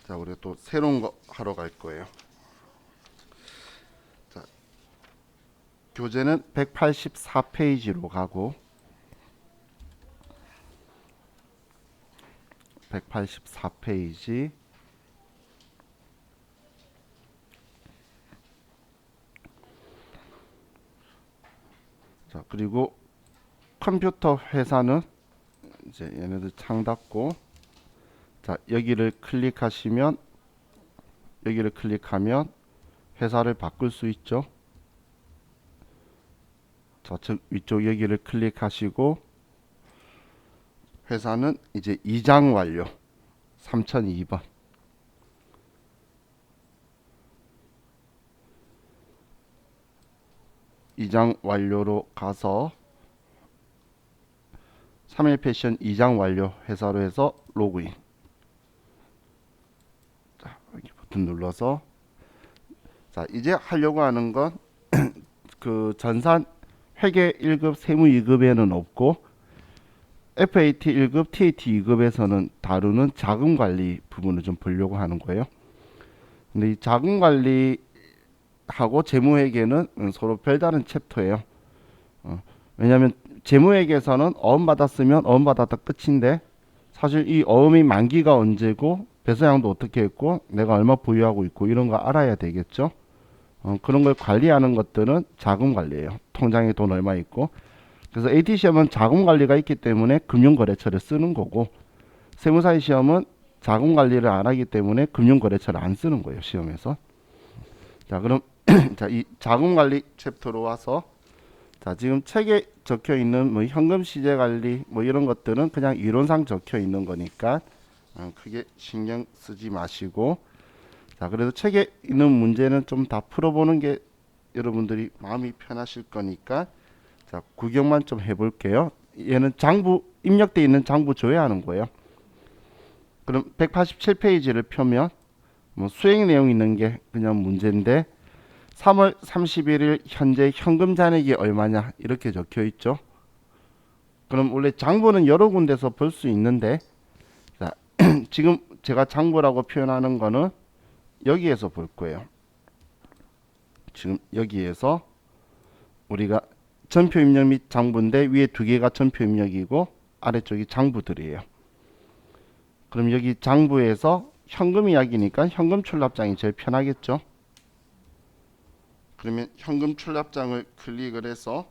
자, 우리가 또 새로운 거 하러 갈 거예요. 자, 교재는 184페이지로 가고 184페이지. 자, 그리고 컴퓨터 회사는 이제 얘네들 창 닫고, 자, 여기를 클릭하시면, 여기를 클릭하면 회사를 바꿀 수 있죠. 좌측 위쪽 여기를 클릭하시고, 회사는 이제 이장 완료 3002번. 이장 완료로 가서 3일 패션 이장 완료 회사로 해서 로그인. 자, 여기 버튼 눌러서, 자, 이제 하려고 하는 건 그 전산 회계 1급 세무 2급에는 없고 FAT 1급, TAT 2급에서는 다루는 자금 관리 부분을 좀 보려고 하는 거예요. 근데 이 자금 관리하고 재무회계는 서로 별다른 챕터예요. 왜냐하면 재무회계에서는 어음 받았으면 어음 받았다 끝인데, 사실 이 어음이 만기가 언제고 배수량도 어떻게 했고 내가 얼마 보유하고 있고 이런 거 알아야 되겠죠. 그런 걸 관리하는 것들은 자금 관리예요. 통장에 돈 얼마 있고. 그래서 AT 시험은 자금 관리가 있기 때문에 금융거래처를 쓰는 거고, 세무사의 시험은 자금 관리를 안 하기 때문에 금융거래처를 안 쓰는 거예요, 시험에서. 자, 그럼 자, 이 자금 관리 챕터로 와서, 자, 지금 책에 적혀 있는 뭐 현금 시제 관리 뭐 이런 것들은 그냥 이론상 적혀 있는 거니까 크게 신경 쓰지 마시고, 자, 그래도 책에 있는 문제는 좀 다 풀어보는 게 여러분들이 마음이 편하실 거니까, 자, 구경만 좀 해볼게요. 얘는 장부, 입력되어 있는 장부 조회하는 거예요. 그럼 187페이지를 펴면 뭐 수행 내용 있는 게 그냥 문제인데, 3월 31일 현재 현금 잔액이 얼마냐 이렇게 적혀 있죠. 그럼 원래 장부는 여러 군데서 볼 수 있는데, 자, 지금 제가 장부라고 표현하는 거는 여기에서 볼 거예요. 지금 여기에서 우리가 전표 입력 및 장부인데, 위에 두 개가 전표 입력이고 아래쪽이 장부들이에요. 그럼 여기 장부에서 현금 이야기니까 현금 출납장이 제일 편하겠죠. 그러면 현금 출납장을 클릭을 해서,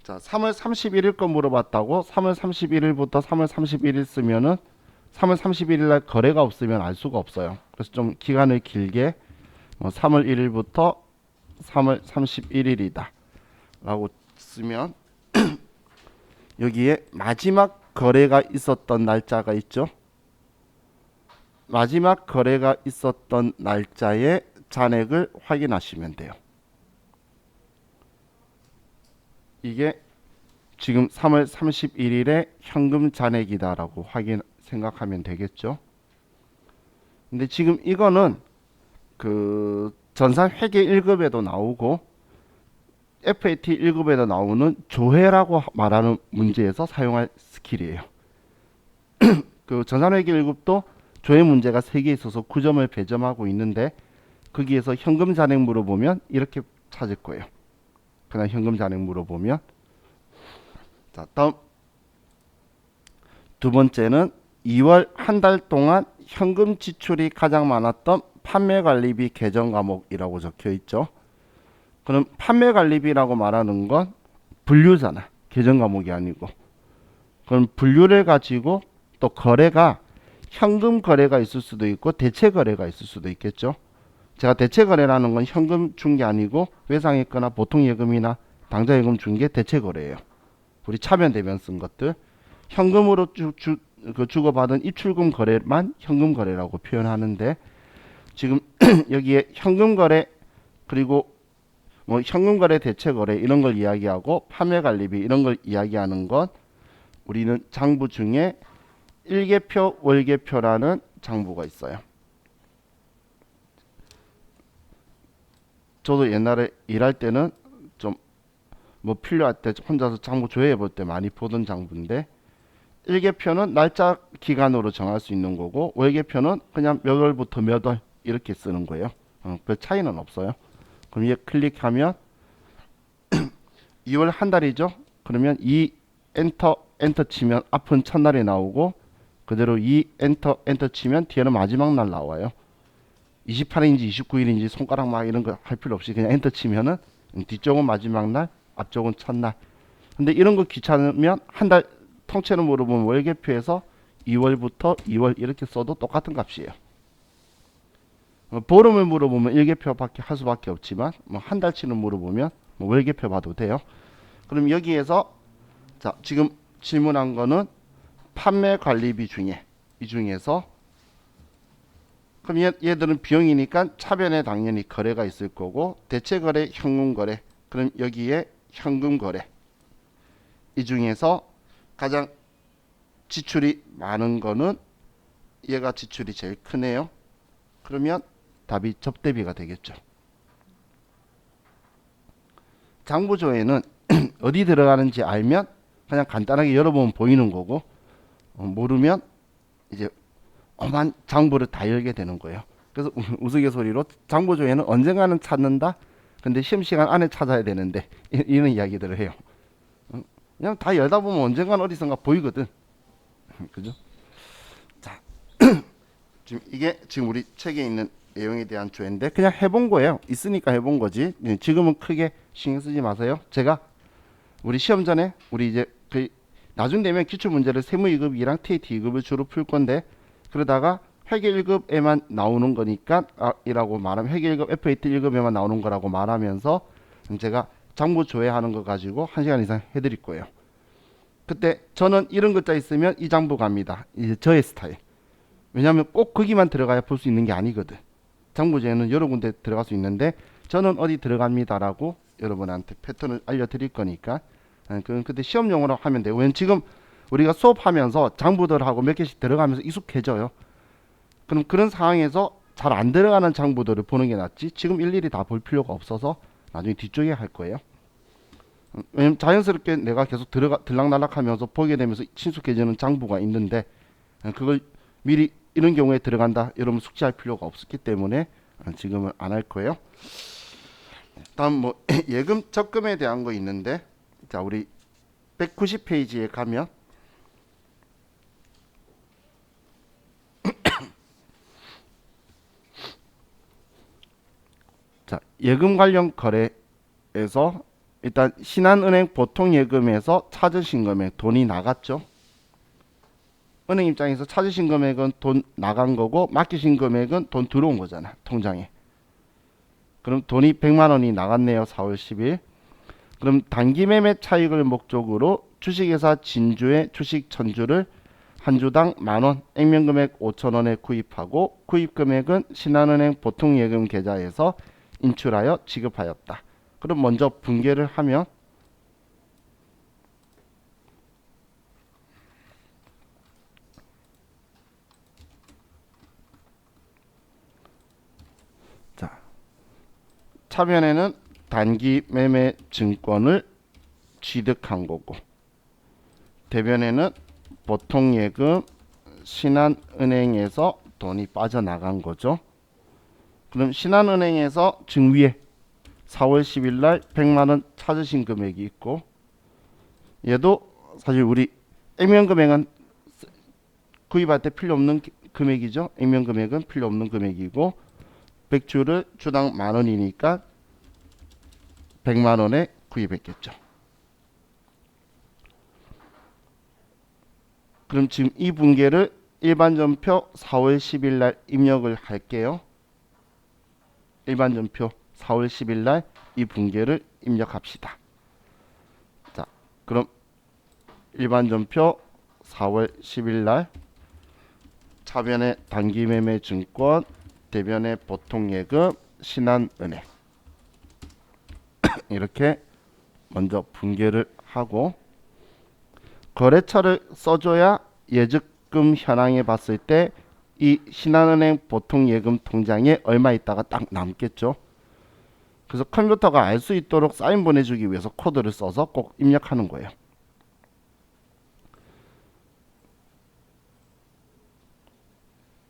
자, 3월 31일 거 물어봤다고 3월 31일부터 3월 31일 쓰면은 3월 31일 날 거래가 없으면 알 수가 없어요. 그래서 좀 기간을 길게 3월 1일부터 3월 31일이다 라고 쓰면 여기에 마지막 거래가 있었던 날짜가 있죠. 마지막 거래가 있었던 날짜의 잔액을 확인하시면 돼요. 이게 지금 3월 31일에 현금 잔액이다라고 생각하면 되겠죠. 근데 지금 이거는 그 전산 회계 1급에도 나오고 FAT 1급에도 나오는 조회라고 말하는 문제에서 사용할 스킬이에요. 그 전산 회계 1급도 조회 문제가 3개 있어서 9점을 배점하고 있는데, 거기에서 현금 잔액 물어보면 이렇게 찾을 거예요. 그냥 현금 잔액 물어보면. 자, 다음 두 번째는 2월 한 달 동안 현금 지출이 가장 많았던 판매관리비 계정 과목이라고 적혀 있죠. 그럼 판매관리비라고 말하는 건 분류잖아. 계정 과목이 아니고. 그럼 분류를 가지고 또 거래가 현금 거래가 있을 수도 있고 대체 거래가 있을 수도 있겠죠. 제가 대체 거래라는 건 현금 준 게 아니고 외상했거나 보통 예금이나 당좌 예금 준 게 대체 거래예요. 우리 차변 대변 쓴 것들. 현금으로 주고받은 입출금 거래만 현금 거래라고 표현하는데, 지금 여기에 현금 거래 그리고 뭐 현금 거래 대체 거래 이런 걸 이야기하고 판매 관리비 이런 걸 이야기하는 건 우리는 장부 중에 일개표 월개표라는 장부가 있어요. 저도 옛날에 일할 때는 좀 뭐 필요할 때 혼자서 장부 조회해 볼 때 많이 보던 장부인데, 일개표는 날짜 기간으로 정할 수 있는 거고 월개표는 그냥 몇 월부터 몇 월 이렇게 쓰는 거예요. 별 차이는 없어요. 그럼 얘 클릭하면 2월 한 달이죠. 그러면 이 엔터 치면 앞은 첫날에 나오고 그대로 이 엔터 치면 뒤에는 마지막 날 나와요. 28일인지 29일인지 손가락 막 이런 거 할 필요 없이 그냥 엔터 치면은 뒤쪽은 마지막 날, 앞쪽은 첫날. 근데 이런 거 귀찮으면 한 달 통째로 물어보면 월계표에서 2월부터 2월 이렇게 써도 똑같은 값이에요. 보름을 물어보면 일계표밖에 할 수밖에 없지만 뭐 한 달치는 물어보면 뭐 월계표 봐도 돼요. 그럼 여기에서 자 지금 질문한 거는 판매 관리비 중에 이 중에서 그럼 얘들은 비용이니까 차변에 당연히 거래가 있을 거고 대체 거래, 현금 거래. 그럼 여기에 현금 거래. 이 중에서 가장 지출이 많은 거는 얘가 지출이 제일 크네요. 그러면 답이 접대비가 되겠죠. 장부조회는 어디 들어가는지 알면 그냥 간단하게 열어보면 보이는 거고 모르면 이제 엄한 장부를 다 열게 되는 거예요. 그래서 우스갯소리로 장부조회는 언젠가는 찾는다. 근데 시험 시간 안에 찾아야 되는데 이런 이야기들을 해요. 그냥 다 열다 보면 언젠가는 어디선가 보이거든. 그죠? 자, 지금 이게 지금 우리 책에 있는 내용에 대한 조회인데 그냥 해본 거예요. 있으니까 해본 거지. 지금은 크게 신경 쓰지 마세요. 제가 우리 시험 전에 우리 이제 그 나중 되면 기출 문제를 세무 2급 2랑 TAT 2급을 주로 풀 건데 그러다가 회계 1급에만 나오는 거니까 이라고 말하면 회계 1급 FAT 1급에만 나오는 거라고 말하면서 제가 장부 조회하는 거 가지고 1시간 이상 해드릴 거예요. 그때 저는 이런 글자 있으면 이 장부 갑니다. 이제 저의 스타일. 왜냐하면 꼭 거기만 들어가야 볼 수 있는 게 아니거든. 장부조회는 여러 군데 들어갈 수 있는데 저는 어디 들어갑니다라고 여러분한테 패턴을 알려드릴 거니까 그때 시험용으로 하면 돼요. 왜냐면 지금 우리가 수업하면서 장부들하고 몇 개씩 들어가면서 익숙해져요. 그럼 그런 상황에서 잘 안 들어가는 장부들을 보는 게 낫지 지금 일일이 다 볼 필요가 없어서 나중에 뒤쪽에 할 거예요. 왜냐면 자연스럽게 내가 계속 들락날락 하면서 보게 되면서 친숙해지는 장부가 있는데 그걸 미리 이런 경우에 들어간다 여러분 숙지할 필요가 없었기 때문에 지금은 안 할 거예요. 다음 뭐 예금 적금에 대한 거 있는데 자 우리 190페이지에 가면 자 예금 관련 거래에서 일단 신한은행 보통예금에서 찾으신 금액 돈이 나갔죠. 은행 입장에서 찾으신 금액은 돈 나간 거고 맡기신 금액은 돈 들어온 거잖아 통장에. 그럼 돈이 100만원이 나갔네요. 4월 10일. 그럼 단기 매매 차익을 목적으로 주식회사 진주의 주식 1000주를 한 주당 만원, 액면금액 5천원에 구입하고 구입금액은 신한은행 보통예금 계좌에서 인출하여 지급하였다. 그럼 먼저 분개를 하면 자 차변에는 단기 매매 증권을 취득한 거고 대변에는 보통예금 신한은행에서 돈이 빠져나간 거죠. 그럼 신한은행에서 증위에 4월 10일 날 100만원 찾으신 금액이 있고 얘도 사실 우리 액면금액은 구입할 때 필요 없는 금액이죠. 액면금액은 필요 없는 금액이고 100주를 주당 만원이니까 100만원에 구입했겠죠. 그럼 지금 이 분계를 일반전표 4월 10일 날 입력을 할게요. 일반전표 4월 10일 날 이 분계를 입력합시다. 자, 그럼 일반전표 4월 10일 날 차변에 단기매매 증권, 대변에 보통예금, 신한은행 이렇게 먼저 분계를 하고 거래처를 써줘야 예적금 현황에 봤을 때 이 신한은행 보통예금 통장에 얼마 있다가 딱 남겠죠. 그래서 컴퓨터가 알 수 있도록 사인 보내주기 위해서 코드를 써서 꼭 입력하는 거예요.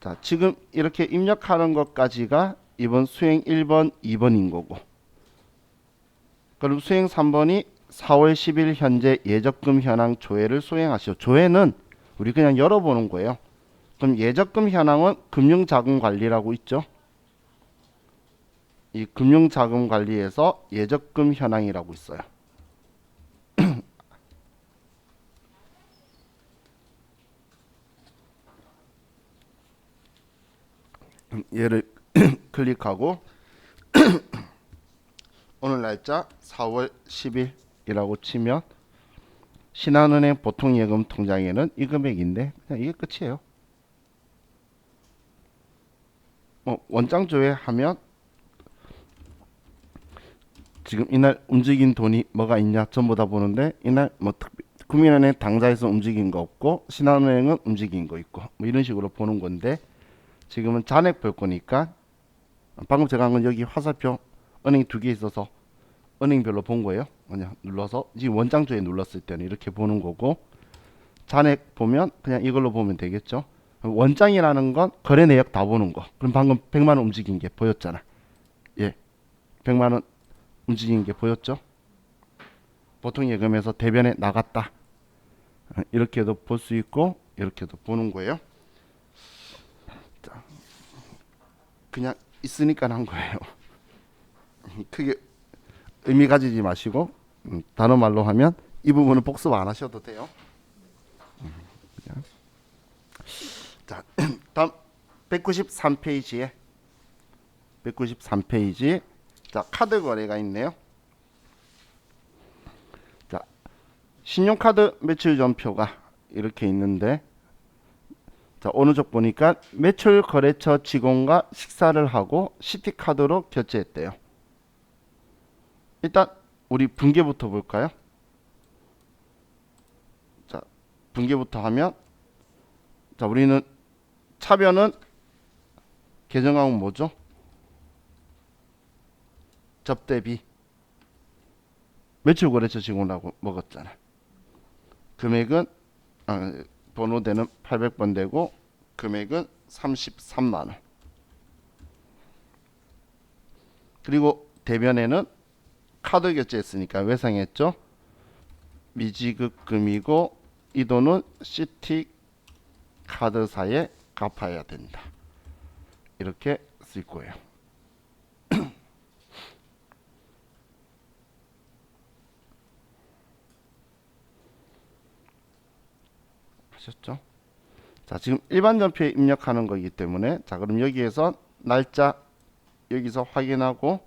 자, 지금 이렇게 입력하는 것까지가 이번 수행 1번, 2번인 거고, 그럼 수행 3번이 4월 10일 현재 예적금 현황 조회를 수행하시오. 조회는 우리 그냥 열어보는 거예요. 그럼 예적금 현황은 금융자금관리라고 있죠. 이 금융자금관리에서 예적금 현황이라고 있어요. 얘를 클릭하고 오늘 날짜 4월 10일이라고 치면 신한은행 보통예금 통장에는 이 금액인데 그냥 이게 끝이에요. 원장 조회하면 지금 이날 움직인 돈이 뭐가 있냐 전부 다 보는데 이날 뭐 국민은행 당사에서 움직인 거 없고 신한은행은 움직인 거 있고 뭐 이런 식으로 보는 건데 지금은 잔액 볼 거니까 방금 제가 한 건 여기 화살표 은행 두 개 있어서 은행별로 본 거예요. 그냥 눌러서 지금 원장 조회 눌렀을 때는 이렇게 보는 거고 잔액 보면 그냥 이걸로 보면 되겠죠. 원장이라는 건 거래 내역 다 보는 거. 그럼 방금 100만 원 움직인 게 보였잖아. 예. 100만 원 움직인 게 보였죠? 보통 예금에서 대변에 나갔다. 이렇게도 볼 수 있고 이렇게도 보는 거예요. 자, 그냥 있으니까 한 거예요. 크게 의미 가지지 마시고 다른 말로 하면 이 부분은 복습 안 하셔도 돼요. 자, 다음 193페이지에 자, 카드 거래가 있네요. 자, 신용카드 매출 전표가 이렇게 있는데 자, 어느 쪽 보니까 매출 거래처 직원과 식사를 하고 시티카드로 결제했대요. 일단 우리 분계부터 볼까요? 자, 분계부터 하면 자, 우리는 차변은 계정항은 뭐죠? 접대비 매출 거래처 직원하고 먹었잖아. 금액은 번호대는 800번 되고 금액은 33만원. 그리고 대변에는 카드 결제했으니까 외상했죠. 미지급금이고 이 돈은 시티카드사에 갚아야 된다. 이렇게 쓸 거예요. 하셨죠? 자, 지금 일반 전표에 입력하는 거기 때문에 자, 그럼 여기에서 날짜 여기서 확인하고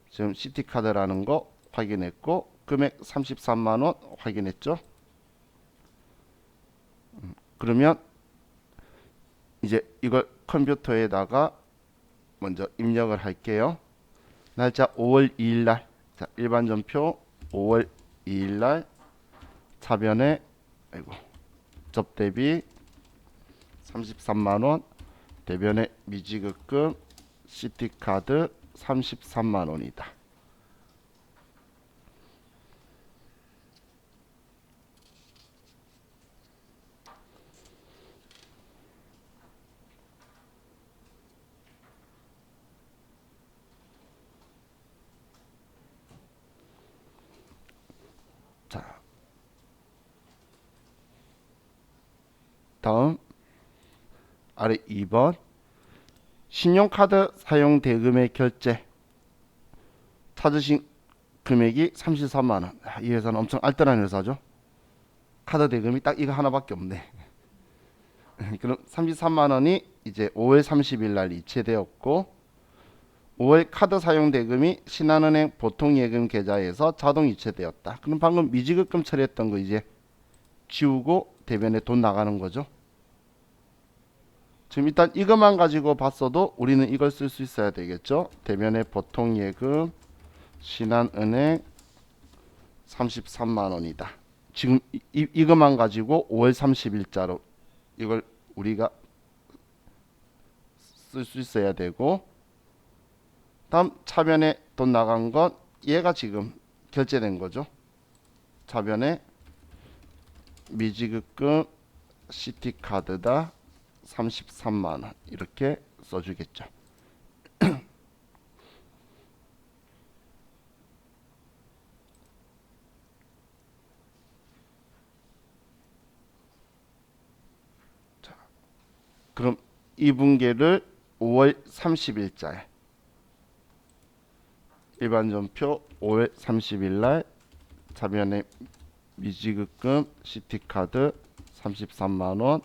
지금 시티카드라는 거 확인했고 금액 33만원 확인했죠? 그러면 이제 이걸 컴퓨터에다가 먼저 입력을 할게요. 날짜 5월 2일날 자, 일반 전표 5월 2일날 차변에 접대비 33만원 대변에 미지급금 시티카드 33만원이다. 자, 다음 아래 2번 신용카드 사용 대금의 결제 찾으신 금액이 33만원. 이 회사는 엄청 알뜰한 회사죠. 카드 대금이 딱 이거 하나밖에 없네. 그럼 33만원이 이제 5월 30일 날 이체되었고 5월 카드 사용 대금이 신한은행 보통예금 계좌에서 자동 이체되었다. 그럼 방금 미지급금 처리했던 거 이제 지우고 대변에 돈 나가는 거죠. 지금 일단 이것만 가지고 봤어도 우리는 이걸 쓸 수 있어야 되겠죠. 대변에 보통예금 신한은행 33만원이다. 지금 이것만 가지고 5월 30일자로 이걸 우리가 쓸 수 있어야 되고 다음 차변에 돈 나간 건 얘가 지금 결제된 거죠. 차변에 미지급금 시티카드다 33만원 이렇게 써주겠죠. 자, 그럼 이 분계를 5월 30일자에 일반 전표 5월 30일 날 자변의 미지급금 시티카드 33만원,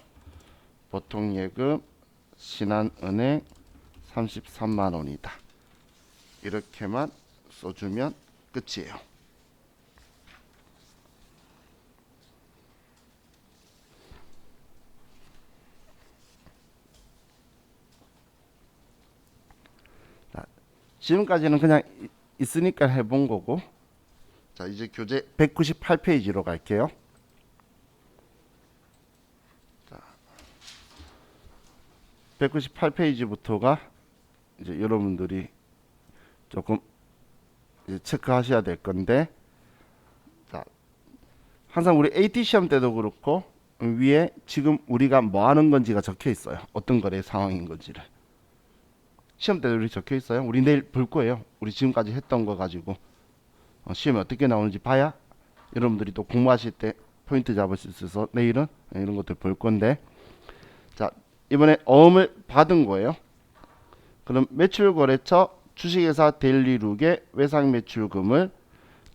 보통예금 신한은행 33만원이다. 이렇게만 써주면 끝이에요. 자, 지금까지는 그냥 있으니까 해본 거고, 자 이제 교재 198페이지로 갈게요. 자, 198페이지부터가 이제 여러분들이 조금 이제 체크하셔야 될 건데, 자 항상 우리 AT 시험 때도 그렇고 위에 지금 우리가 뭐 하는 건지가 적혀 있어요. 어떤 거래 상황인 건지를 시험 때도 우리 적혀 있어요. 우리 내일 볼 거예요. 우리 지금까지 했던 거 가지고 시험에 어떻게 나오는지 봐야 여러분들이 또 공부하실 때 포인트 잡을 수 있어서 내일은 이런 것들 볼 건데, 자 이번에 어음을 받은 거예요. 그럼 매출거래처 주식회사 데일리룩의 외상 매출금을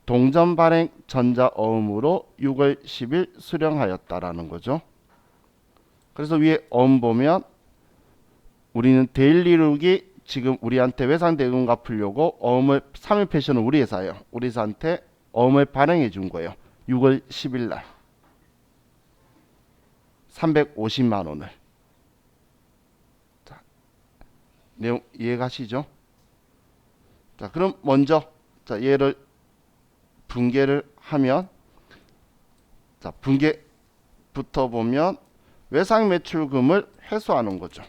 동전 발행 전자어음으로 6월 10일 수령하였다라는 거죠. 그래서 위에 어음 보면 우리는 데일리룩이 지금 우리한테 외상 대금 갚으려고 어음을 3일 패션은 우리 회사예요. 우리 회사한테 어음을 발행해 준 거예요. 6월 10일 날 350만 원을. 자, 내용 이해가시죠? 자, 그럼 먼저 자, 얘를 분계를 하면, 자, 분계부터 보면 외상 매출금을 회수하는 거죠.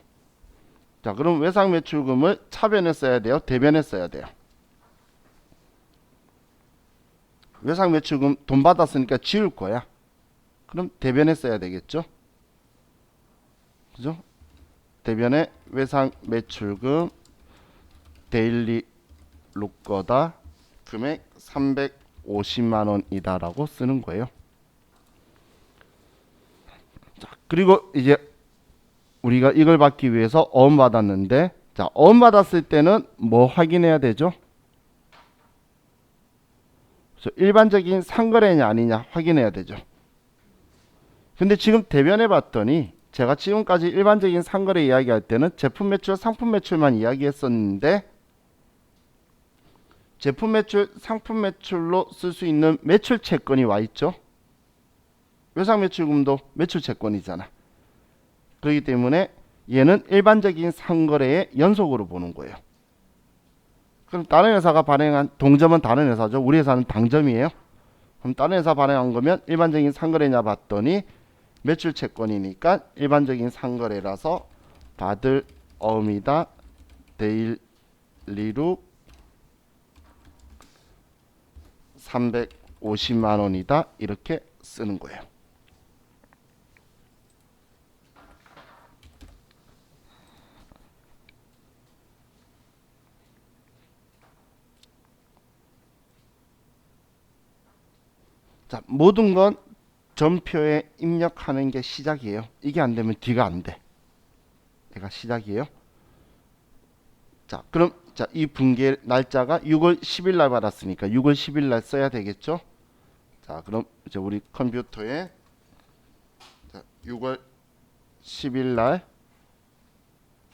자, 그럼 외상 매출금을 차변에 써야 돼요? 대변에 써야 돼요? 외상 매출금 돈 받았으니까 지울 거야. 그럼 대변에 써야 되겠죠? 그죠? 대변에 외상 매출금 데일리 룩 거다 금액 350만 원이다 라고 쓰는 거예요. 자, 그리고 이제 우리가 이걸 받기 위해서 어음 받았는데, 자 어음 받았을 때는 뭐 확인해야 되죠? 일반적인 상거래냐 아니냐 확인해야 되죠. 근데 지금 대변해 봤더니 제가 지금까지 일반적인 상거래 이야기할 때는 제품 매출, 상품 매출만 이야기했었는데, 제품 매출, 상품 매출로 쓸 수 있는 매출 채권이 와 있죠. 외상 매출금도 매출 채권이잖아. 그렇기 때문에 얘는 일반적인 상거래의 연속으로 보는 거예요. 그럼 다른 회사가 발행한 동점은 다른 회사죠. 우리 회사는 당점이에요. 그럼 다른 회사 발행한 거면 일반적인 상거래냐 봤더니 매출 채권이니까 일반적인 상거래라서 받을 어음이다 데일리룩 350만 원이다 이렇게 쓰는 거예요. 자, 모든 건 전표에 입력하는 게 시작이에요. 이게 안 되면 뒤가 안 돼. 얘가 시작이에요. 자, 그럼 자, 이 분계 날짜가 6월 10일 날 받았으니까 6월 10일 날 써야 되겠죠? 자, 그럼 이제 우리 컴퓨터에 자, 6월 10일 날,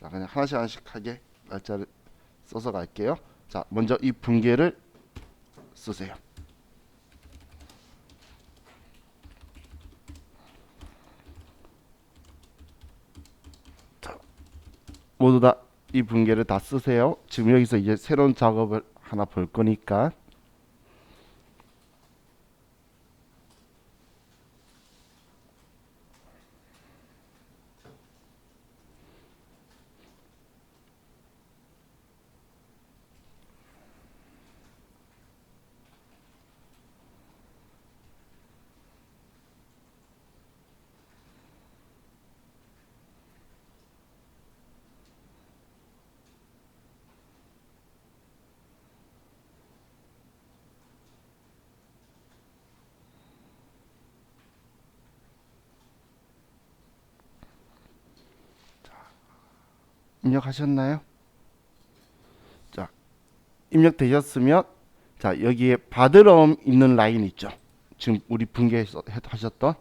자, 그냥 하나씩 하나씩 하게 날짜를 써서 갈게요. 자, 먼저 이 분계를 쓰세요. 자, 모두 다 이 분계를 다 쓰세요. 지금 여기서 이제 새로운 작업을 하나 볼 거니까. 입력하셨나요? 자, 입력되셨으면 자, 여기에 받을 어음 있는 라인 있죠. 지금 우리 분개하셨던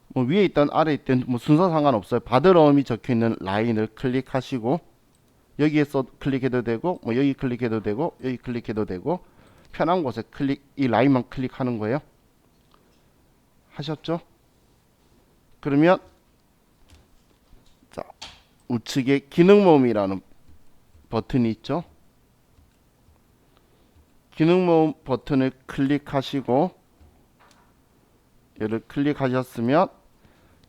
뭐 위에 있던 아래에 있던 뭐 순서 상관없어요. 받을 어음이 적혀 있는 라인을 클릭하시고 여기에서 클릭해도 되고 뭐 여기 클릭해도 되고 여기 클릭해도 되고 편한 곳에 이 라인만 클릭하는 거예요. 하셨죠? 그러면 자, 우측에 기능 모음이라는 버튼이 있죠. 기능 모음 버튼을 클릭하시고 얘를 클릭하셨으면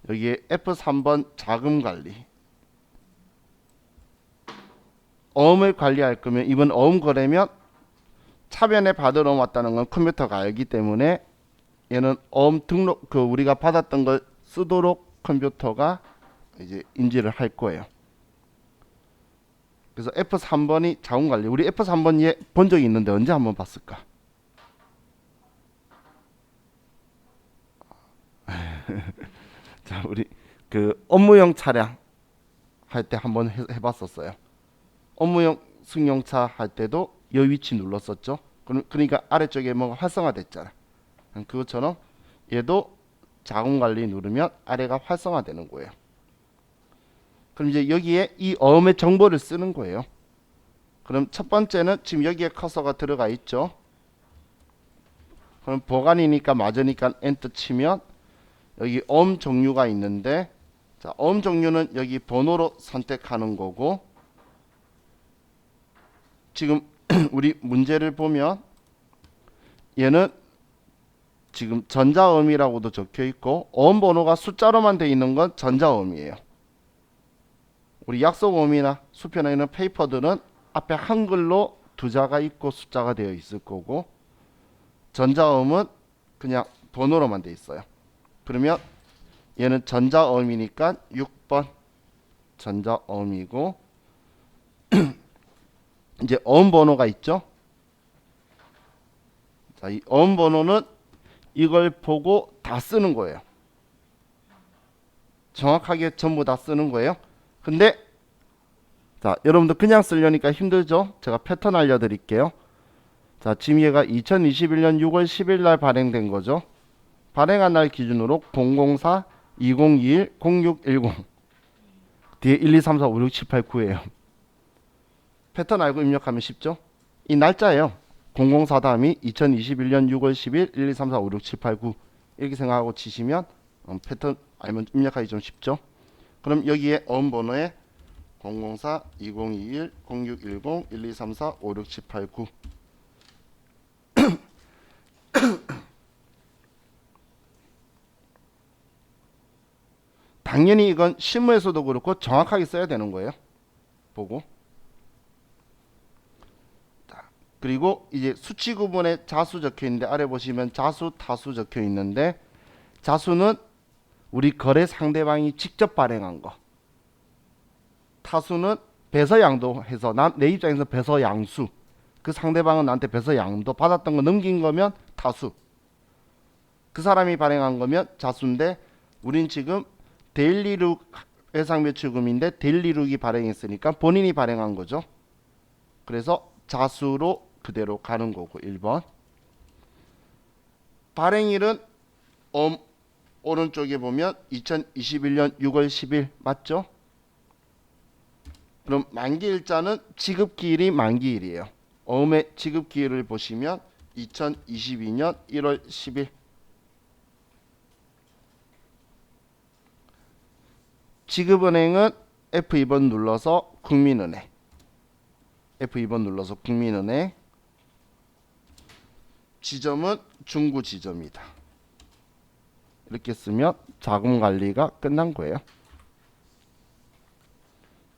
여기에 F3번 자금 관리 어음을 관리할 거면 이번 어음 거래면 차변에 받을 어음 왔다는 건 컴퓨터가 알기 때문에 얘는 어음 등록 우리가 받았던 걸 쓰도록 컴퓨터가 이제 인지를 할 거예요. 그래서 F3번이 자금 관리. 우리 F3번 본 적이 있는데 언제 한번 봤을까? 자, 우리 업무용 차량 할 때 한번 해봤었어요. 업무용 승용차 할 때도 이 위치 눌렀었죠. 그러니까 아래쪽에 뭐가 활성화됐잖아. 그것처럼 얘도 자금 관리 누르면 아래가 활성화되는 거예요. 그럼 이제 여기에 이 어음의 정보를 쓰는 거예요. 그럼 첫 번째는 지금 여기에 커서가 들어가 있죠. 그럼 보관이니까 맞으니까 엔터 치면 여기 어음 종류가 있는데 자, 어음 종류는 여기 번호로 선택하는 거고 지금 우리 문제를 보면 얘는 지금 전자음이라고도 적혀 있고 어음 번호가 숫자로만 되어 있는 건 전자음이에요. 우리 약속음이나 수표나 있는 페이퍼들은 앞에 한글로 두자가 있고 숫자가 되어 있을 거고 전자음은 그냥 번호로만 되어 있어요. 그러면 얘는 전자음이니까 6번 전자음이고 이제 어음 번호가 있죠. 자, 이 어음 번호는 이걸 보고 다 쓰는 거예요. 정확하게 전부 다 쓰는 거예요. 근데 자, 여러분들 그냥 쓰려니까 힘들죠? 제가 패턴 알려드릴게요. 자, 지금 얘가 2021년 6월 10일 날 발행된 거죠. 발행한 날 기준으로 004, 2021, 0610 뒤에 1, 2, 3, 4, 5, 6, 7, 8, 9예요. 패턴 알고 입력하면 쉽죠? 이 날짜예요. 004 다음이 2021년 6월 10일 1, 2, 3, 4, 5, 6, 7, 8, 9 이렇게 생각하고 치시면 패턴 알면 입력하기 좀 쉽죠? 그럼 여기에 어음 번호에 004, 2021, 0610, 1, 2, 3, 4, 5, 6, 7, 8, 9 당연히 이건 실무에서도 그렇고 정확하게 써야 되는 거예요. 보고 그리고 이제 수치 구분에 자수 적혀 있는데 아래 보시면 자수, 타수 적혀 있는데 자수는 우리 거래 상대방이 직접 발행한 거. 타수는 배서양도 해서 내 입장에서 배서양수. 그 상대방은 나한테 배서양도 받았던 거 넘긴 거면 타수. 그 사람이 발행한 거면 자수인데 우린 지금 데일리룩 해상매출금인데 데일리룩이 발행했으니까 본인이 발행한 거죠. 그래서 자수로 그대로 가는 거고 1번. 발행일은 오른쪽에 보면 2021년 6월 10일 맞죠? 그럼 만기일자는 지급기일이 만기일이에요. 어음의 지급기일을 보시면 2022년 1월 10일. 지급은행은 F2번 눌러서 국민은행. F2번 눌러서 국민은행. 지점은 중구지점이다. 이렇게 쓰면 자금 관리가 끝난 거예요.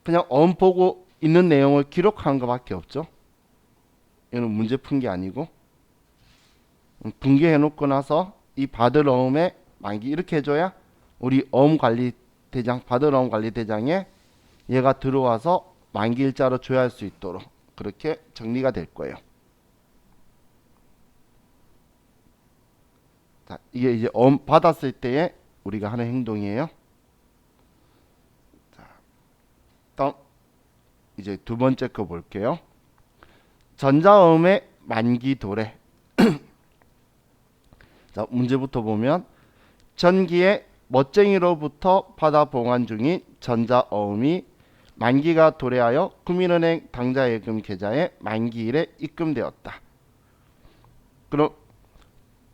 그냥 어음 보고 있는 내용을 기록한 것밖에 없죠. 얘는 문제 푼 게 아니고 분개해 놓고 나서 이 받을 어음의 만기 이렇게 해줘야 우리 어음 관리 대장 받을 어음 관리 대장에 얘가 들어와서 만기 일자로 조회할 수 있도록 그렇게 정리가 될 거예요. 자, 이게 이제 어음 받았을 때에 우리가 하는 행동이에요. 자, 다음 이제 두 번째 거 볼게요. 전자어음의 만기 도래. 자, 문제부터 보면 전기에 멋쟁이로부터 받아 봉환 중인 전자어음이 만기가 도래하여 국민은행 당좌예금 계좌에 만기일에 입금되었다. 그럼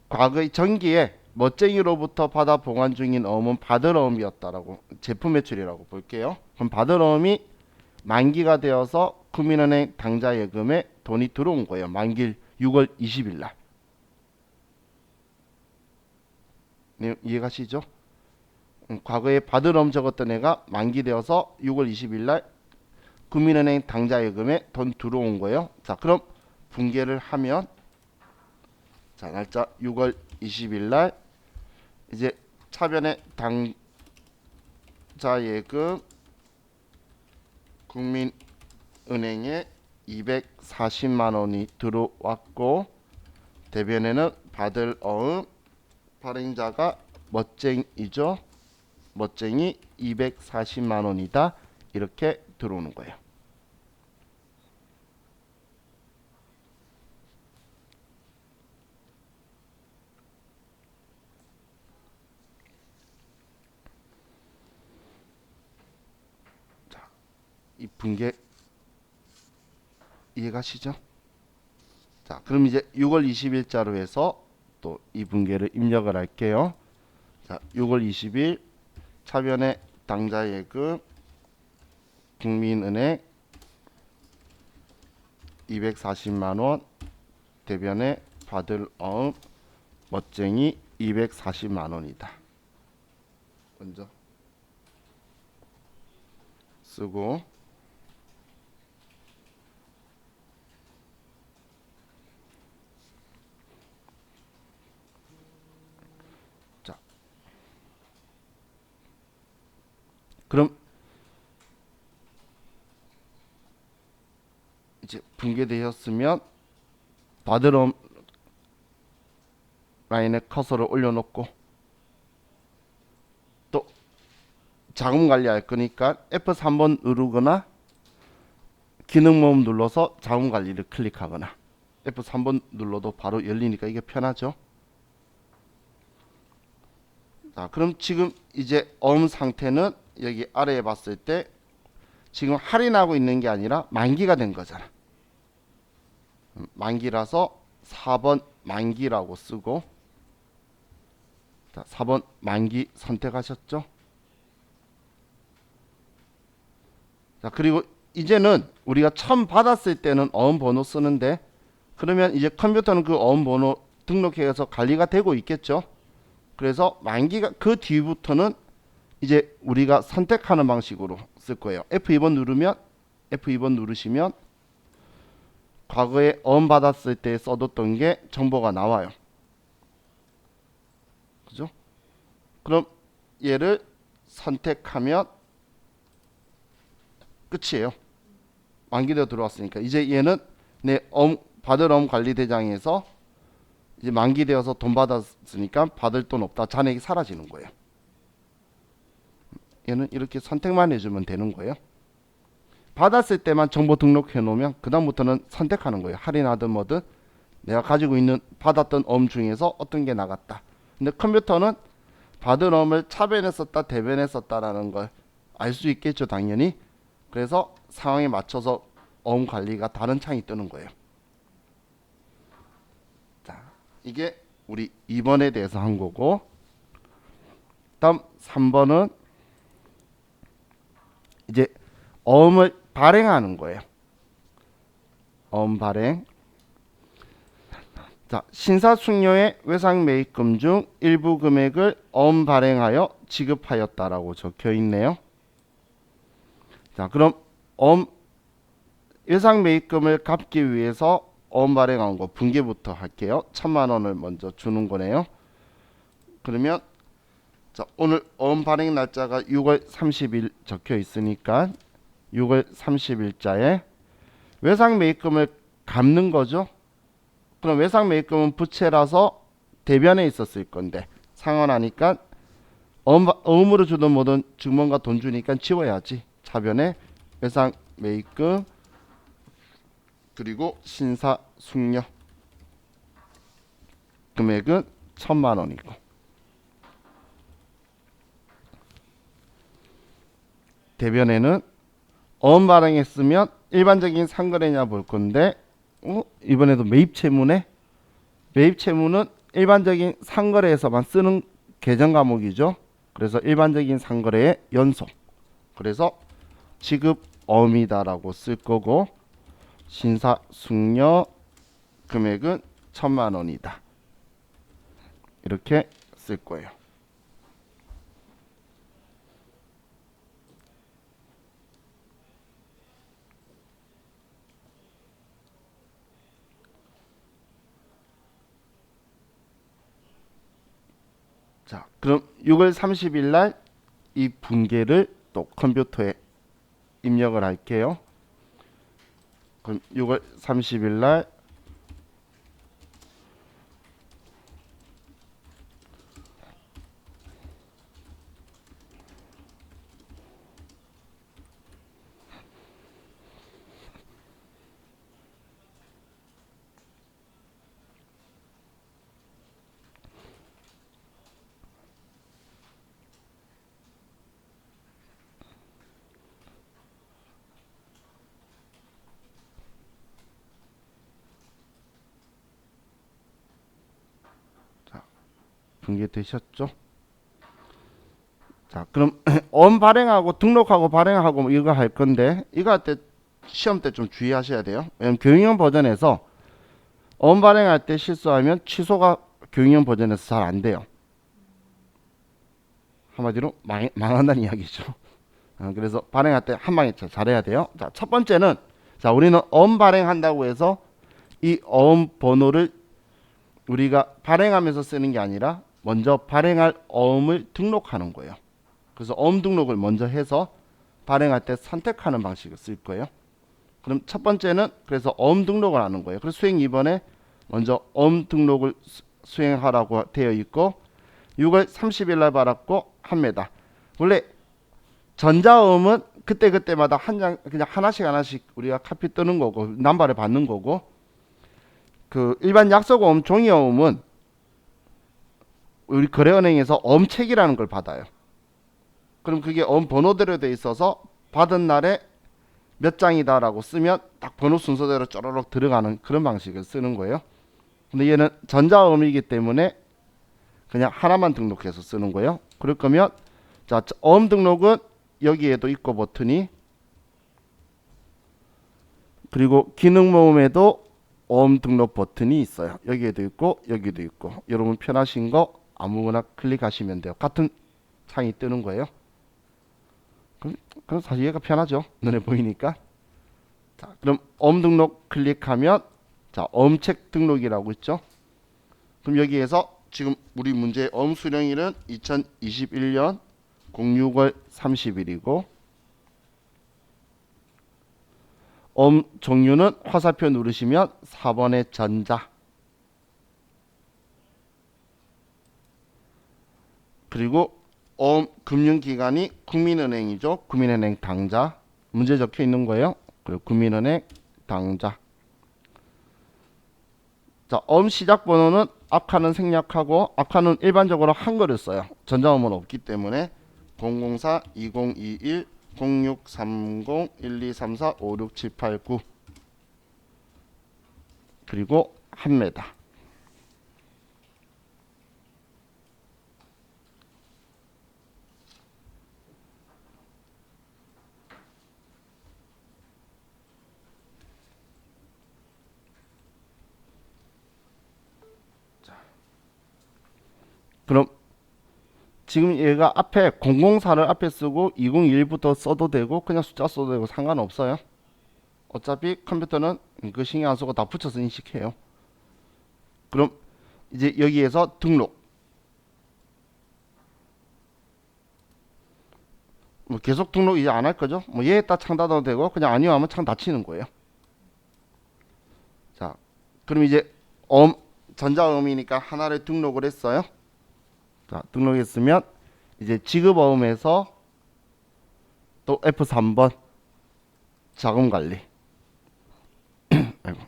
과거의 전기에 멋쟁이로부터 받아 봉환 중인 어음은 받을 어음이었다라고, 제품 매출이라고 볼게요. 그럼 받을 어음이 만기가 되어서 국민은행 당좌예금에 돈이 들어온 거예요. 만기일 6월 20일 날. 네, 이해가시죠? 과거에 받을 어음 적었던 애가 만기되어서 6월 20일 날 국민은행 당좌예금에 돈 들어온 거예요. 자, 그럼 분개를 하면, 자, 날짜 6월 20일 날 이제 차변에 당좌예금 국민은행에 240만 원이 들어왔고, 대변에는 받을 어음 발행자가 멋쟁이죠. 멋쟁이 240만 원이다. 이렇게 들어오는 거예요. 자, 이 분계 이해가시죠? 자, 그럼 이제 6월 20일자로 해서 또 이 분계를 입력을 할게요. 자, 6월 20일 차변에 당좌예금 국민은행 240만 원, 대변에 받을 어음 멋쟁이 240만 원이다. 먼저 쓰고, 자, 그럼 이제 분개되었으면 받을 어음 라인에 커서를 올려놓고, 또 자금 관리할 거니까 F3번 누르거나 기능 모음 눌러서 자금 관리를 클릭하거나, F3번 눌러도 바로 열리니까 이게 편하죠. 자, 그럼 지금 이제 어음 상태는 여기 아래에 봤을 때 지금 할인하고 있는 게 아니라 만기가 된 거잖아. 만기라서 4번 만기라고 쓰고, 자, 4번 만기 선택하셨죠? 자, 그리고 이제는 우리가 처음 받았을 때는 어음 번호 쓰는데, 그러면 이제 컴퓨터는 그 어음 번호 등록해서 관리가 되고 있겠죠. 그래서 만기가 그 뒤부터는 이제 우리가 선택하는 방식으로 쓸 거예요. F2번 누르시면 과거에 어음 받았을 때 써뒀던 게 정보가 나와요. 그죠? 그럼 얘를 선택하면 끝이에요. 만기되어 들어왔으니까 이제 얘는 내 받을 어음 관리 대장에서 이제 만기되어서 돈 받았으니까 받을 돈 없다, 잔액이 사라지는 거예요. 얘는 이렇게 선택만 해주면 되는 거예요. 받았을 때만 정보 등록해 놓으면 그 다음부터는 선택하는 거예요. 할인하든 뭐든 내가 가지고 있는 받았던 어음 중에서 어떤 게 나갔다. 근데 컴퓨터는 받은 어음을 차변에 썼다 대변에 썼다라는 걸 알 수 있겠죠, 당연히. 그래서 상황에 맞춰서 어음 관리가 다른 창이 뜨는 거예요. 자, 이게 우리 2번에 대해서 한 거고, 다음 3번은 이제 어음을 발행하는 거예요. 어음 발행. 자, 심사숙녀의 외상매입금 중 일부 금액을 어음 발행하여 지급하였다라고 적혀 있네요. 자, 그럼 어음 외상매입금을 갚기 위해서 어음 발행한 거 분개부터 할게요. 1000만 원을 먼저 주는 거네요. 그러면 자, 오늘 어음 발행 날짜가 6월 30일 적혀 있으니까 6월 30일자에 외상매입금을 갚는 거죠. 그럼 외상매입금은 부채라서 대변에 있었을 건데 상환하니까 어음으로 주든 뭐든 주문과 돈 주니까 지워야지. 차변에 매입금 그리고 신사 숙려 금액은 1,000만 원이고, 대변에는 어음 발행했으면 일반적인 상거래냐 볼 건데, 이번에도 매입 채무네. 매입 채무는 일반적인 상거래에서만 쓰는 계정 과목이죠. 그래서 일반적인 상거래의 연속. 그래서 지급 어음이다라고 쓸 거고, 신사 숙려 금액은 1,000만 원이다. 이렇게 쓸 거예요. 자, 그럼 6월 30일 날 이 분계를 또 컴퓨터에 입력을 할게요. 그럼 6월 30일 날 분계되셨죠? 자, 그럼 어음 발행하고 등록하고 발행하고 뭐 이거 할 건데, 이거 할 때 시험 때 좀 주의하셔야 돼요. 왜냐면 교육용 버전에서 어음 발행할 때 실수하면 취소가 교육용 버전에서 잘 안 돼요. 한마디로 망한다는 이야기죠. 그래서 발행할 때 한 방에 잘해야 돼요. 자, 첫 번째는, 자, 우리는 어음 발행한다고 해서 이 어음 번호를 우리가 발행하면서 쓰는 게 아니라 먼저 발행할 어음을 등록하는 거예요. 그래서 어음 등록을 먼저 해서 발행할 때 선택하는 방식을 쓸 거예요. 그럼 첫 번째는 그래서 어음 등록을 하는 거예요. 그래서 수행 2번에 먼저 어음 등록을 수행하라고 되어 있고, 6월 30일 날 받았고 합니다. 원래 전자어음은 그때그때마다 한 장 그냥 하나씩 우리가 카피 뜨는 거고 남발을 받는 거고, 그 일반 약속어음 종이어음은 우리 거래은행에서 어음책이라는 걸 받아요. 그럼 그게 어음 번호대로 돼 있어서 받은 날에 몇 장이다라고 쓰면 딱 번호 순서대로 쪼르륵 들어가는 그런 방식을 쓰는 거예요. 근데 얘는 전자어음이기 때문에 그냥 하나만 등록해서 쓰는 거예요. 그럴 거면, 자, 어음 등록은 여기에도 있고 버튼이, 그리고 기능 모음에도 어음 등록 버튼이 있어요. 여기에도 있고 여기도 있고. 여러분 편하신 거 아무거나 클릭하시면 돼요. 같은 창이 뜨는 거예요. 그럼 사실 얘가 편하죠. 눈에 보이니까. 자, 그럼 어음 등록 클릭하면, 자, 어음책 등록이라고 있죠. 그럼 여기에서 지금 우리 문제의 어음 수령일은 2021년 06월 30일이고, 어음 종류는 화살표 누르시면 4번의 전자, 그리고 어음 금융기관이 국민은행이죠. 국민은행 당자 문제 적혀 있는 거예요. 그리고 국민은행 당자. 자, 어음 시작 번호는 앞칸은 생략하고 앞칸은 일반적으로 한글을 써요. 전자어음은 없기 때문에 004 2021 0630 1234 56789 그리고 합니다. 그럼 지금 얘가 앞에 004를 앞에 쓰고 2021부터 써도 되고 그냥 숫자 써도 되고 상관없어요. 어차피 컴퓨터는 그 신경 안 쓰고 다 붙여서 인식해요. 그럼 이제 여기에서 등록, 뭐 계속 등록 이제 안 할 거죠. 뭐 얘에다 창 닫아도 되고 그냥 아니요 하면 창 닫히는 거예요. 자, 그럼 이제 전자음이니까 하나를 등록을 했어요. 자, 등록했으면 이제 지급어음에서 또 F3번 자금 관리. 아이고.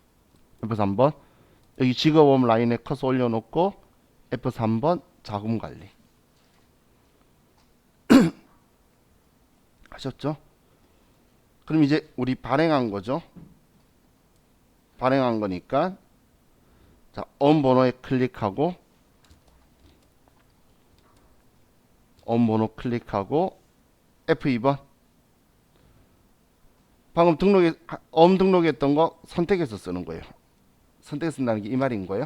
F3번 여기 직업보험 라인에 커서 올려놓고 F3번 자금 관리. 하셨죠? 그럼 이제 우리 발행한 거죠. 발행한 거니까 자, 번호에 클릭하고 번호 클릭하고 F2번 방금 등록했던 거 선택해서 쓰는 거예요. 선택해서 쓴다는 게 이 말인 거예요.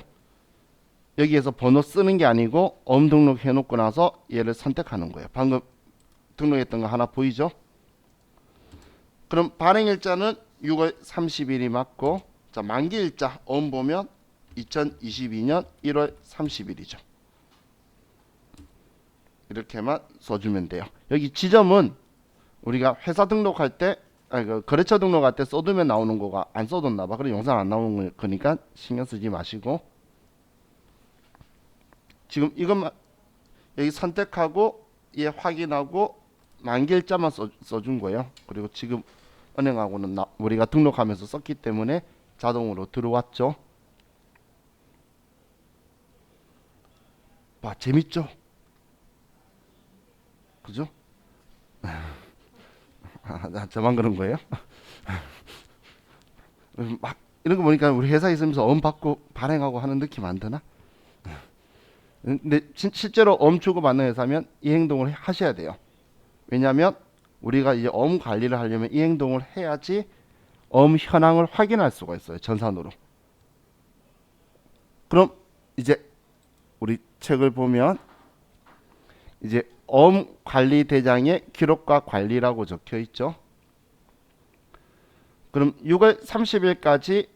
여기에서 번호 쓰는 게 아니고 등록해 놓고 나서 얘를 선택하는 거예요. 방금 등록했던 거 하나 보이죠? 그럼 발행일자는 6월 30일이 맞고 자 만기일자 보면 2022년 1월 30일이죠. 이렇게만 써주면 돼요. 여기 지점은 우리가 회사 등록할 때 거래처 등록할 때 써두면 나오는 거가 안 써뒀나 봐. 그래 영상 안 나오는 거니까 신경 쓰지 마시고 지금 이것만 여기 선택하고 얘 확인하고 만기일자만 써준 거예요. 그리고 지금 은행하고는 우리가 등록하면서 썼기 때문에 자동으로 들어왔죠. 봐 재밌죠? 그죠? 저만 그런 거예요? 막 이런 거 보니까 우리 회사에 있으면서 받고 발행하고 하는 느낌 안 드나? 근데 실제로 주고 받는 회사면 이 행동을 하셔야 돼요. 왜냐하면 우리가 이제 관리를 하려면 이 행동을 해야지 현황을 확인할 수가 있어요. 전산으로. 그럼 이제 우리 책을 보면 이제 관리 대장의 기록과 관리라고 적혀 있죠. 그럼 6월 30일까지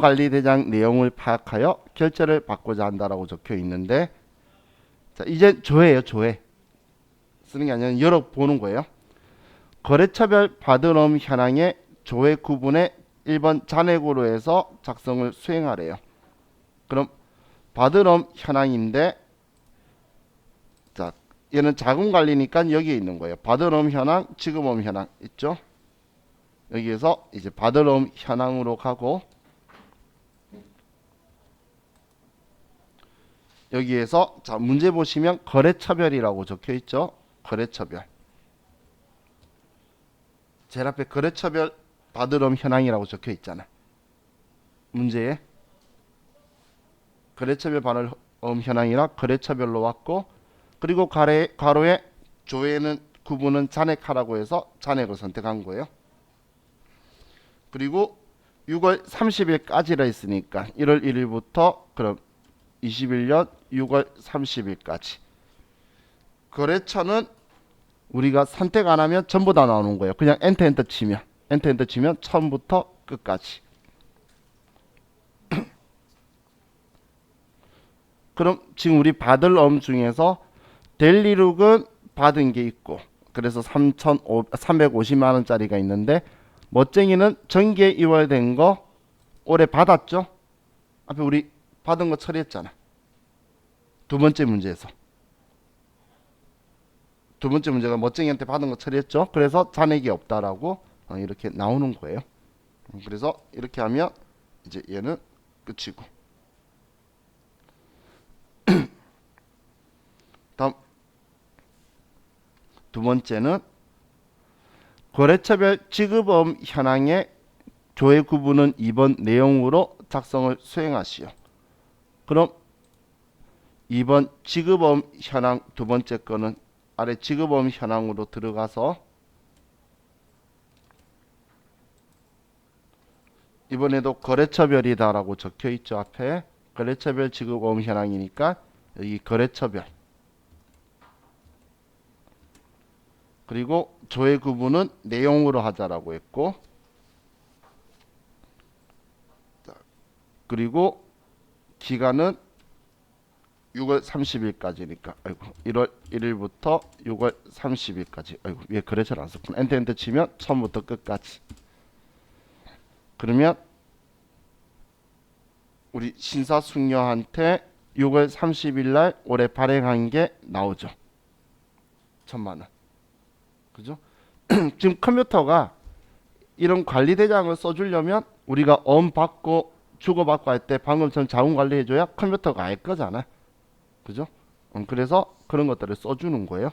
관리 대장 내용을 파악하여 결제를 받고자 한다라고 적혀 있는데 자, 이제 조회예요. 조회. 쓰는 게 아니라 열어보는 거예요. 거래처별 받은 현황의 조회 구분에 1번 잔액으로 해서 작성을 수행하래요. 그럼 받은 현황인데 자 얘는 자금 관리니까 여기에 있는 거예요. 받은 현황, 지급 현황 있죠? 여기에서 이제 받은 현황으로 가고 여기에서 자 문제 보시면 거래처별이라고 적혀 있죠? 거래처별. 제일 앞에 거래처별 받은 현황이라고 적혀 있잖아. 문제에 거래처별 받은 현황이라 거래처별로 왔고 그리고 가로에 조회는 구분은 잔액하라고 해서 잔액을 선택한 거예요. 그리고 6월 30일까지라 했으니까 1월 1일부터 그럼 21년 6월 30일까지. 거래처는 우리가 선택 안 하면 전부 다 나오는 거예요. 그냥 엔터 치면 처음부터 끝까지. 그럼 지금 우리 받을 중에서 델리룩은 받은 게 있고 그래서 350만 원짜리가 있는데 멋쟁이는 정기에 이월된 거 올해 받았죠? 앞에 우리 받은 거 처리했잖아. 두 번째 문제에서. 두 번째 문제가 멋쟁이한테 받은 거 처리했죠? 그래서 잔액이 없다라고 이렇게 나오는 거예요. 그래서 이렇게 하면 이제 얘는 끝이고. 다음 두 번째는 거래처별 지급업 현황의 조회 구분은 2번 내용으로 작성을 수행하시오. 그럼 2번 지급업 현황 두 번째 거는 아래 지급업 현황으로 들어가서 이번에도 거래처별이다라고 적혀 있죠. 앞에 거래처별 지급업 현황이니까 여기 거래처별 그리고 조회 구분은 내용으로 하자라고 했고 그리고 기간은 6월 30일까지니까 아이고 1월 1일부터 6월 30일까지 아이고 위에 거래처를 안 썼구나. 엔터 치면 처음부터 끝까지. 그러면 우리 신사숙녀한테 6월 30일 날 올해 발행한 게 나오죠. 1,000만 원. 그죠? 지금 컴퓨터가 이런 관리 대장을 써주려면 우리가 받고 주고받고 할 때 방금처럼 자동 관리해줘야 컴퓨터가 알 거잖아. 그죠? 그래서 그런 것들을 써주는 거예요.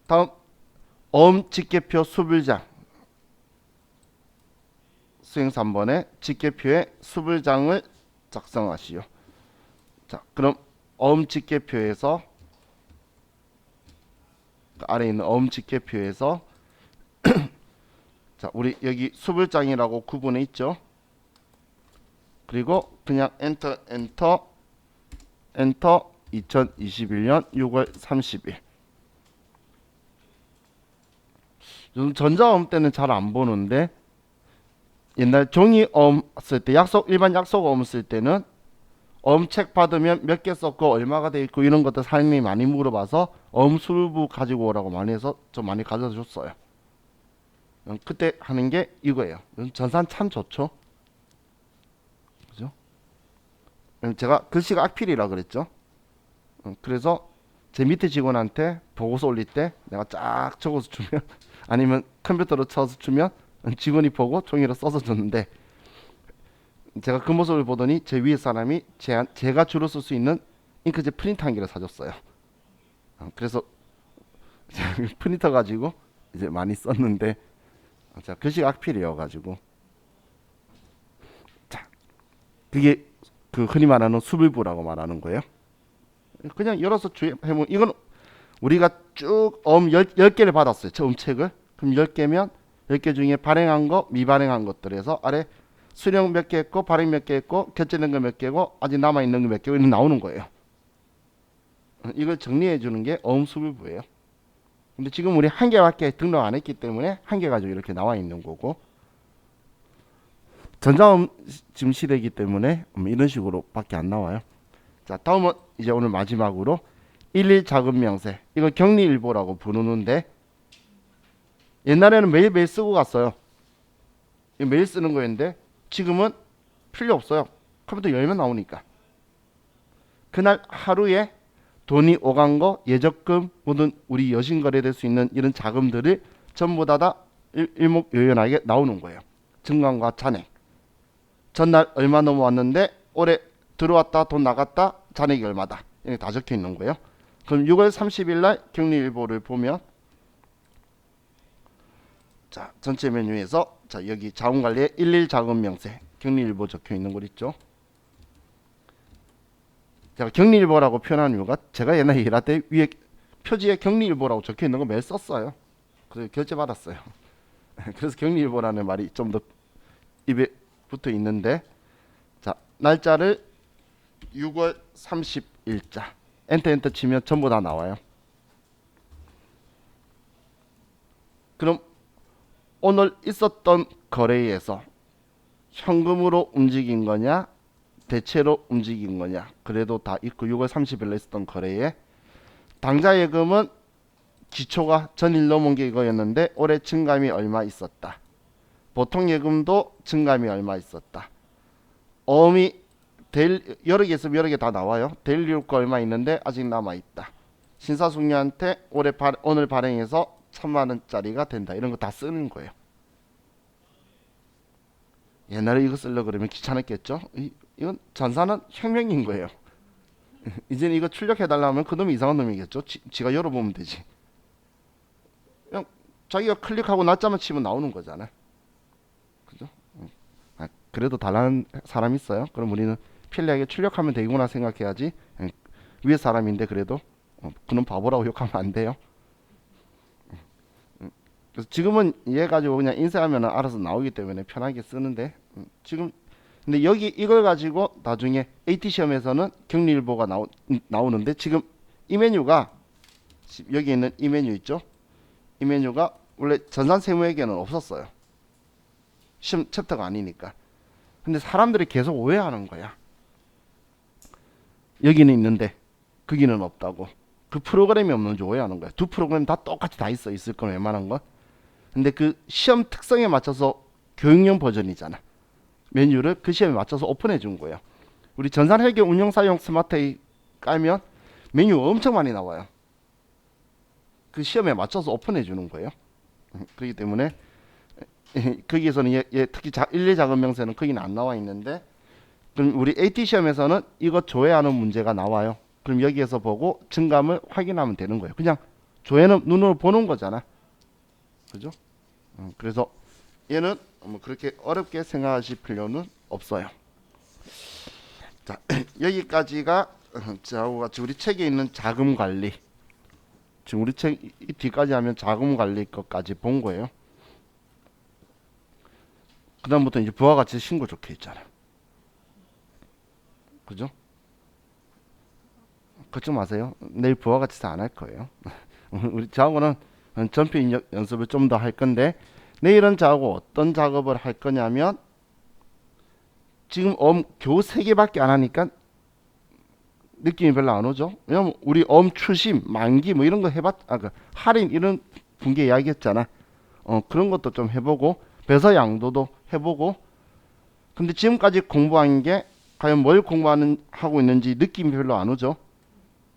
다음 직계표 수불장. 수행 3번에 직계표의 수불장을 작성하시오. 자, 그럼 직계표에서 아래에 있는 직계표에서 자, 우리 여기 수불장이라고 구분해 있죠. 그리고 그냥 엔터 2021년 6월 30일. 요즘 전자음 때는 잘 안 보는데 옛날 종이 쓸 때 일반 약속 쓸 때는 책 받으면 몇 개 썼고 얼마가 돼 있고 이런 것들 사장님이 많이 물어봐서 수부 가지고 오라고 많이 해서 좀 많이 가져다 줬어요. 그때 하는 게 이거예요. 전산 참 좋죠. 그죠? 제가 글씨가 악필이라 그랬죠. 그래서 제 밑에 직원한테 보고서 올릴 때 내가 쫙 적어서 주면 아니면 컴퓨터로 쳐서 주면 직원이 보고 종이로 써서 줬는데 제가 그 모습을 보더니 제 위에 사람이 제가 주로 쓸 수 있는 잉크젯 프린터 한 개를 사줬어요. 그래서 프린터 가지고 이제 많이 썼는데 자, 글씨가 악필이어가지고 자, 그게 그 흔히 말하는 수불부라고 말하는 거예요. 그냥 열어서 해보면 이건 우리가 쭉 10개를 받았어요. 처음 책을. 그럼 10개면 10개 중에 발행한 거, 미발행한 것들에서 아래 수령 몇 개 했고 발행 몇 개 했고 결제된 거 몇 개고 아직 남아있는 거 몇 개고 이렇게 나오는 거예요. 이걸 정리해 주는 게 수불부예요. 근데 지금 우리 한 개밖에 등록 안 했기 때문에 한 개 가지고 이렇게 나와 있는 거고 전자음 지금 시대이기 때문에 이런 식으로 밖에 안 나와요. 자, 다음은 이제 오늘 마지막으로 11 자금 명세. 이거 격리일보라고 부르는데 옛날에는 매일매일 쓰고 갔어요. 매일 쓰는 거였는데 지금은 필요 없어요. 컴퓨터 열면 나오니까. 그날 하루에 돈이 오간 거, 예적금, 모든 우리 여신 거래될 수 있는 이런 자금들을 전부 다 일목요연하게 나오는 거예요. 증강과 잔액. 전날 얼마 넘어왔는데 올해 들어왔다 돈 나갔다 잔액이 얼마다. 이렇게 다 적혀 있는 거예요. 그럼 6월 30일 날 격리일보를 보면 자, 전체 메뉴에서 자, 여기 자원관리에 11 자금 명세 격리일보 적혀 있는 거 있죠. 제가 격리일보라고 표현한 이유가 제가 옛날에 일할 때 위에 표지에 격리일보라고 적혀 있는 거 매일 썼어요. 그래서 결제 받았어요. 그래서 격리일보라는 말이 좀 더 입에 붙어 있는데 자, 날짜를 6월 30일자 엔터 치면 전부 다 나와요. 그럼 오늘 있었던 거래에서 현금으로 움직인 거냐 대체로 움직인 거냐 그래도 다 있고 6월 30일에 있었던 거래에 당좌 예금은 기초가 전일 넘은 게 이거였는데 올해 증감이 얼마 있었다. 보통 예금도 증감이 얼마 있었다. 여러 개 있으면 여러 개 다 나와요. 데일리 효과 얼마 있는데 아직 남아있다. 신사숙녀한테 오늘 발행해서 1000만원짜리가 된다. 이런 거 다 쓰는 거예요. 옛날에 이거 쓰려고 그러면 귀찮았겠죠. 이건 전산은 혁명인 거예요. 이제는 이거 출력해달라면 그놈이 이상한 놈이겠죠. 지가 열어보면 되지. 그냥 자기가 클릭하고 낮자만 치면 나오는 거잖아. 그죠? 그래도 달라는 사람 있어요. 그럼 우리는 편리하게 출력하면 되구나 생각해야지. 위에 사람인데 그래도 그놈 바보라고 욕하면 안 돼요. 그래서 지금은 얘 가지고 그냥 인쇄하면 알아서 나오기 때문에 편하게 쓰는데 지금 근데 여기 이걸 가지고 나중에 AT 시험에서는 격리일보가 나오는데 지금 이 메뉴가 여기 있는 이 메뉴 있죠? 이 메뉴가 원래 전산세무에게는 없었어요. 시험 챕터가 아니니까. 근데 사람들이 계속 오해하는 거야. 여기는 있는데 거기는 없다고. 그 프로그램이 없는지 오해하는 거야. 두 프로그램 다 똑같이 다 있을 건 웬만한 건. 근데 그 시험 특성에 맞춰서 교육용 버전이잖아. 메뉴를 그 시험에 맞춰서 오픈해 준 거예요. 우리 전산회계 운영 사용 스마트에 깔면 메뉴 엄청 많이 나와요. 그 시험에 맞춰서 오픈해 주는 거예요. 그렇기 때문에 거기에서는 특히 1, 2 작업 명세는 거기는 안 나와 있는데, 그럼 우리 AT 시험에서는 이거 조회하는 문제가 나와요. 그럼 여기에서 보고 증감을 확인하면 되는 거예요. 그냥 조회는 눈으로 보는 거잖아. 그죠? 그래서 얘는 뭐 그렇게 어렵게 생각하실 필요는 없어요. 자, 여기까지가 저하고 같이 우리 책에 있는 자금 관리. 지금 우리 책 이 뒤까지 하면 자금 관리 것까지 본 거예요. 그 다음부터 이제 부가가치 신고 적혀 있잖아. 그죠? 걱정 마세요. 내일 부가가치사 안 할 거예요. 우리 저하고는 전표 입력 연습을 좀 더 할 건데, 내일은 저하고 어떤 작업을 할 거냐면, 지금 겨우 3개밖에 안 하니까 느낌이 별로 안 오죠. 왜냐면 우리 추심, 만기 뭐 이런 거 그 할인 이런 분계 이야기했잖아. 그런 것도 좀 해보고, 배서 양도도 해보고. 근데 지금까지 공부한 게 과연 뭘 하고 있는지 느낌이 별로 안 오죠.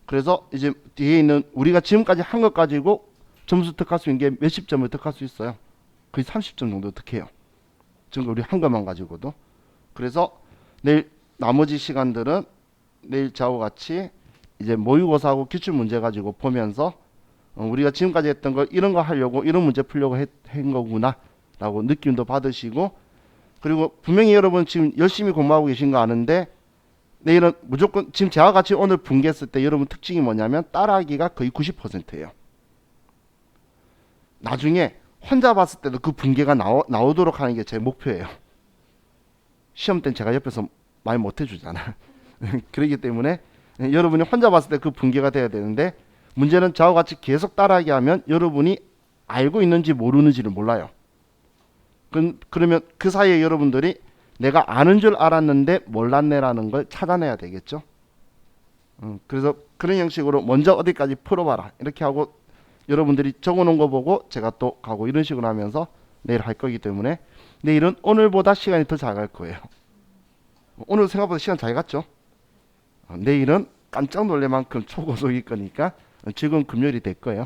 그래서 이제 뒤에 있는 우리가 지금까지 한 것 가지고 점수 득할 수 있는 게 몇십 점을 득할 수 있어요. 거의 30점 정도 득해요. 지금 우리 한 것만 가지고도. 그래서 내일 나머지 시간들은 내일 저하고 같이 이제 모의고사하고 기출 문제 가지고 보면서 우리가 지금까지 했던 거 이런 거 하려고 이런 문제 풀려고 한 거구나 라고 느낌도 받으시고, 그리고 분명히 여러분 지금 열심히 공부하고 계신 거 아는데, 내일은 무조건 지금 저와 같이 오늘 분개했을 때 여러분 특징이 뭐냐면 따라하기가 거의 90%예요. 나중에 혼자 봤을 때도 그 분개가 나오도록 하는 게 제 목표예요. 시험 때는 제가 옆에서 많이 못 해주잖아. 그렇기 때문에 여러분이 혼자 봤을 때 그 분개가 돼야 되는데, 문제는 저와 같이 계속 따라하게 하면 여러분이 알고 있는지 모르는지를 몰라요. 그러면 그 사이에 여러분들이 내가 아는 줄 알았는데 몰랐네라는 걸 찾아내야 되겠죠. 그래서 그런 형식으로 먼저 어디까지 풀어봐라 이렇게 하고 여러분들이 적어놓은 거 보고 제가 또 가고 이런 식으로 하면서 내일 할 거기 때문에 내일은 오늘보다 시간이 더 잘 갈 거예요. 오늘 생각보다 시간 잘 갔죠. 내일은 깜짝 놀랄 만큼 초고속일 거니까 지금 금요일이 될 거예요.